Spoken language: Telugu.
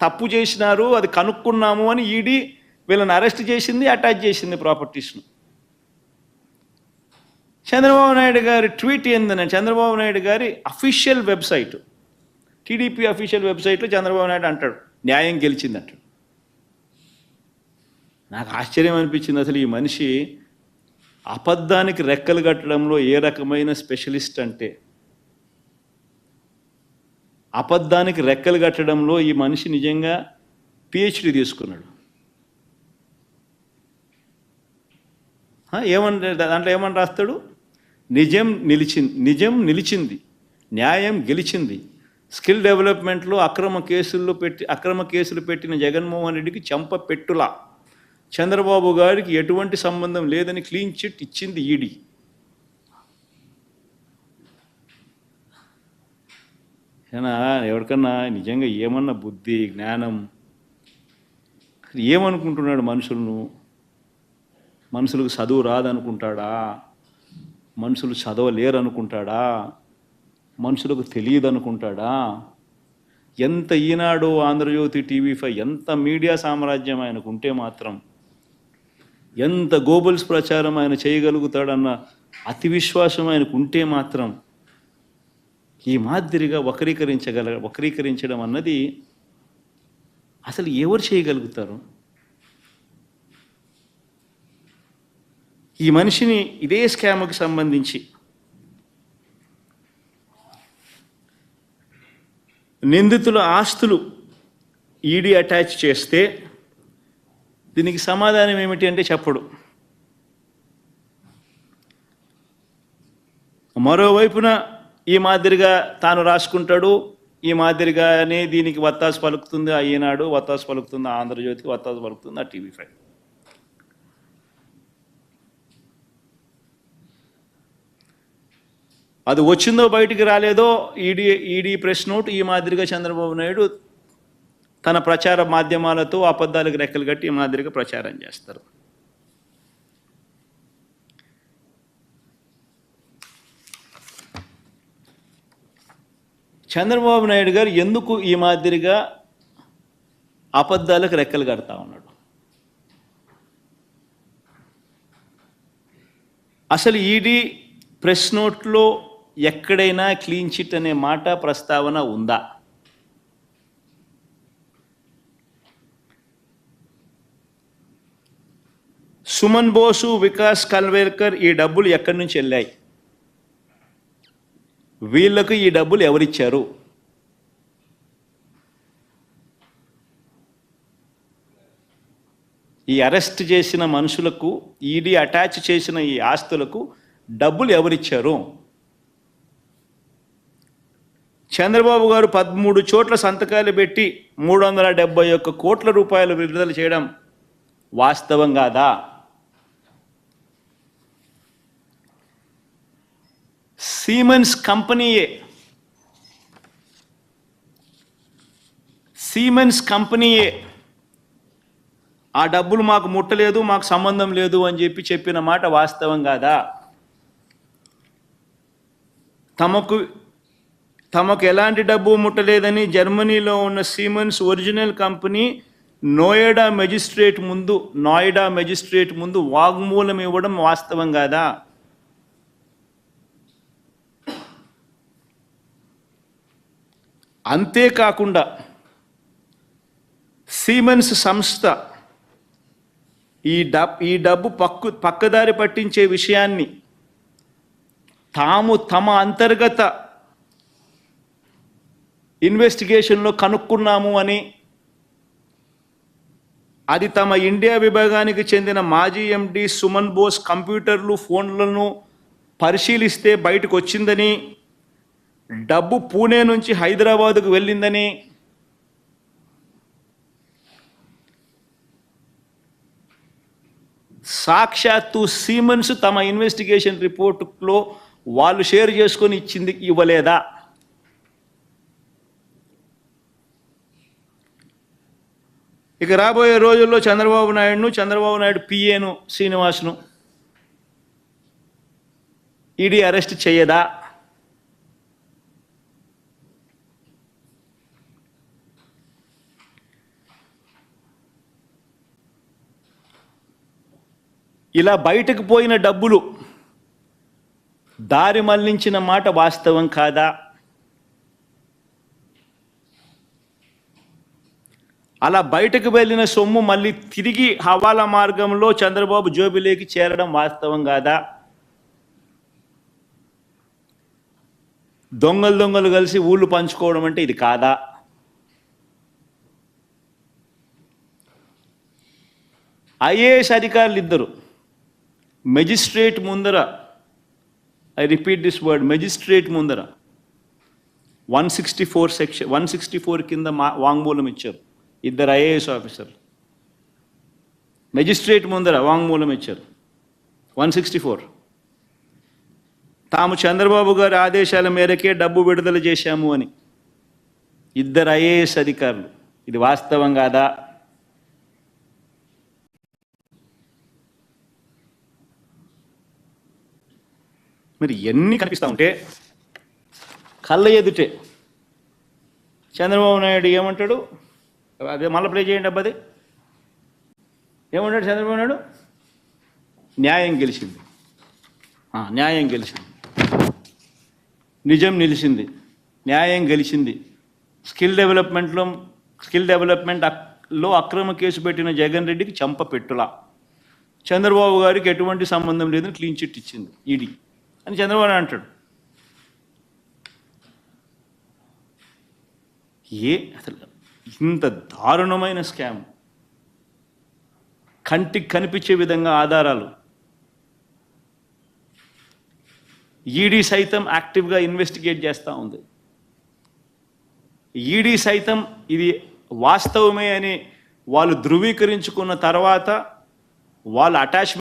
తప్పు చేసినారు, అది కనుక్కున్నాము అని ఈడీ వీళ్ళని అరెస్ట్ చేసింది, అటాచ్ చేసింది ప్రాపర్టీస్ను. చంద్రబాబు నాయుడు గారి ట్వీట్ ఏందని, చంద్రబాబు నాయుడు గారి అఫీషియల్ వెబ్సైట్, టీడీపీ అఫీషియల్ వెబ్సైట్లో చంద్రబాబు నాయుడు అంటాడు న్యాయం గెలిచింది అంటాడు. నాకు ఆశ్చర్యం అనిపించింది, అసలు ఈ మనిషి అబద్ధానికి రెక్కలు కట్టడంలో ఏ రకమైన స్పెషలిస్ట్ అంటే. అబద్ధానికి రెక్కలు కట్టడంలో ఈ మనిషి నిజంగా పిహెచ్డి తీసుకున్నాడు. దాంట్లో ఏమని రాస్తాడు? నిజం నిలిచింది, న్యాయం గెలిచింది. స్కిల్ డెవలప్మెంట్లో అక్రమ కేసులు పెట్టిన జగన్మోహన్ రెడ్డికి చెంప పెట్టులా, చంద్రబాబు గారికి ఎటువంటి సంబంధం లేదని క్లీన్ చిట్ ఇచ్చింది ఈడీ. ఎవరికన్నా నిజంగా ఏమన్నా బుద్ధి జ్ఞానం, ఏమనుకుంటున్నాడు? మనుషులకు చదువు రాదనుకుంటాడా? మనుషులు చదవలేరు అనుకుంటాడా? మనుషులకు తెలియదు అనుకుంటాడా? ఎంత ఈనాడు, ఆంధ్రజ్యోతి, టీవీ5 ఎంత మీడియా సామ్రాజ్యం ఆయనకు ఉంటే మాత్రం, ఎంత గోబల్స్ ప్రచారం ఆయన చేయగలుగుతాడన్న అతి విశ్వాసం ఆయనకు ఉంటే మాత్రం ఈ మాదిరిగా వక్రీకరించడం అన్నది అసలు ఎవరు చేయగలుగుతారు? ఈ మనిషిని ఇదే స్కామ్కి సంబంధించి నిందితుల ఆస్తులు ఈడీ అటాచ్ చేస్తే దీనికి సమాధానం ఏమిటి అంటే చెప్పడు. మరోవైపున ఈ మాదిరిగా తాను రాసుకుంటాడు, ఈ మాదిరిగానే దీనికి వత్తాసు పలుకుతుంది ఆ ఈనాడు, వత్తాసు పలుకుతుంది ఆ ఆంధ్రజ్యోతికి, వత్తాసు పలుకుతుంది ఆ టీవీ5. అది వచ్చిందో బయటికి రాలేదో ఈడీ ప్రెస్ నోట్ ఈ మాదిరిగా చంద్రబాబు నాయుడు తన ప్రచార మాధ్యమాలతో అబద్ధాలకు రెక్కలు కట్టి ఈ మాదిరిగా ప్రచారం చేస్తారు. చంద్రబాబు నాయుడు గారు ఎందుకు ఈ మాదిరిగా అబద్ధాలకు రెక్కలు కడతా ఉన్నాడు? అసలు ఈడీ ప్రెస్ నోట్లో ఎక్కడైనా క్లీన్ చిట్ అనే మాట ప్రస్తావన ఉందా? సుమన్ బోసు, వికాస్ కల్వేర్కర్ ఈ డబ్బులు ఎక్కడి నుంచి వెళ్ళాయి? వీళ్లకు ఈ డబ్బులు ఎవరిచ్చారు? ఈ అరెస్ట్ చేసిన మనుషులకు, ఈడీ అటాచ్ చేసిన ఈ ఆస్తులకు డబ్బులు ఎవరిచ్చారు? చంద్రబాబు గారు 13 చోట్ల సంతకాలు పెట్టి 371 కోట్ల రూపాయలు విడుదల చేయడం వాస్తవం కాదా? సీమెన్స్ కంపెనీయే ఆ డబ్బులు మాకు ముట్టలేదు, మాకు సంబంధం లేదు అని చెప్పిన మాట వాస్తవం కాదా? తమకు ఎలాంటి డబ్బు ముట్టలేదని జర్మనీలో ఉన్న Siemens original company Noida magistrate ముందు వాగ్మూలం ఇవ్వడం వాస్తవం కాదా? అంతేకాకుండా సీమెన్స్ సంస్థ ఈ డబ్బు పక్కదారి పట్టించే విషయాన్ని తమ అంతర్గత ఇన్వెస్టిగేషన్లో కనుక్కున్నాము అని, అది తమ ఇండియా విభాగానికి చెందిన మాజీ ఎండి సుమన్ బోస్ కంప్యూటర్లు, ఫోన్లను పరిశీలిస్తే బయటకు వచ్చిందని, డబ్బు పూణే నుంచి హైదరాబాదుకు వెళ్ళిందని, సాక్షాత్తు సీమెన్స్ తమ ఇన్వెస్టిగేషన్ రిపోర్టులో వాళ్ళు షేర్ చేసుకొని ఇవ్వలేదా? ఇక రాబోయే రోజుల్లో చంద్రబాబు నాయుడు పిఏను శ్రీనివాస్ను ఈడీ అరెస్ట్ చేయదా? ఇలా బయటకు పోయిన డబ్బులు దారి మళ్లించిన మాట వాస్తవం కాదా? అలా బయటకు వెళ్ళిన సొమ్ము మళ్ళీ తిరిగి హవాలా మార్గంలో చంద్రబాబు జోబిలోకి చేరడం వాస్తవం కాదా? దొంగలు కలిసి ఊళ్ళు పంచుకోవడం అంటే ఇది కాదా? ఐఏఎస్ అధికారులు ఇద్దరు మెజిస్ట్రేట్ ముందర, I repeat this word, magistrate ముందర 164 సెక్షన్ 164 కింద వాంగ్మూలం ఇచ్చారు. ఇద్దరు ఐఏఎస్ ఆఫీసర్లు మెజిస్ట్రేట్ ముందర వాంగ్మూలం ఇచ్చారు 164. తాము చంద్రబాబు గారి ఆదేశాల మేరకే డబ్బు విడుదల చేశాము అని. ఇద్దరు ఐఏఎస్ అధికారులు. ఇది వాస్తవం కాదా? మరి ఎన్ని కనిపిస్తూ ఉంటే కళ్ళ ఎదుటే చంద్రబాబు నాయుడు ఏమంటాడు? అదే మళ్ళీ ప్లే చేయండి అబ్బాది. ఏమంటాడు చంద్రబాబు నాయుడు? న్యాయం గెలిచింది, న్యాయం గెలిచింది, నిజం నిలిచింది, న్యాయం గెలిచింది. స్కిల్ డెవలప్మెంట్లో అక్రమ కేసు పెట్టిన జగన్ రెడ్డికి చంప పెట్టులా, చంద్రబాబు గారికి ఎటువంటి సంబంధం లేదని క్లీన్ చిట్ ఇచ్చింది ఈడీ అని చంద్రబాబు అంటాడు. అసలు ఇంత దారుణమైన స్కామ్, కంటికి కనిపించే విధంగా ఆధారాలు, ఈడీ సైతం యాక్టివ్గా ఇన్వెస్టిగేట్ చేస్తూ ఉంది. ఈడీ సైతం ఇది వాస్తవమే అని వాళ్ళు ధృవీకరించుకున్న తర్వాత వాళ్ళ అటాచ్మెంట్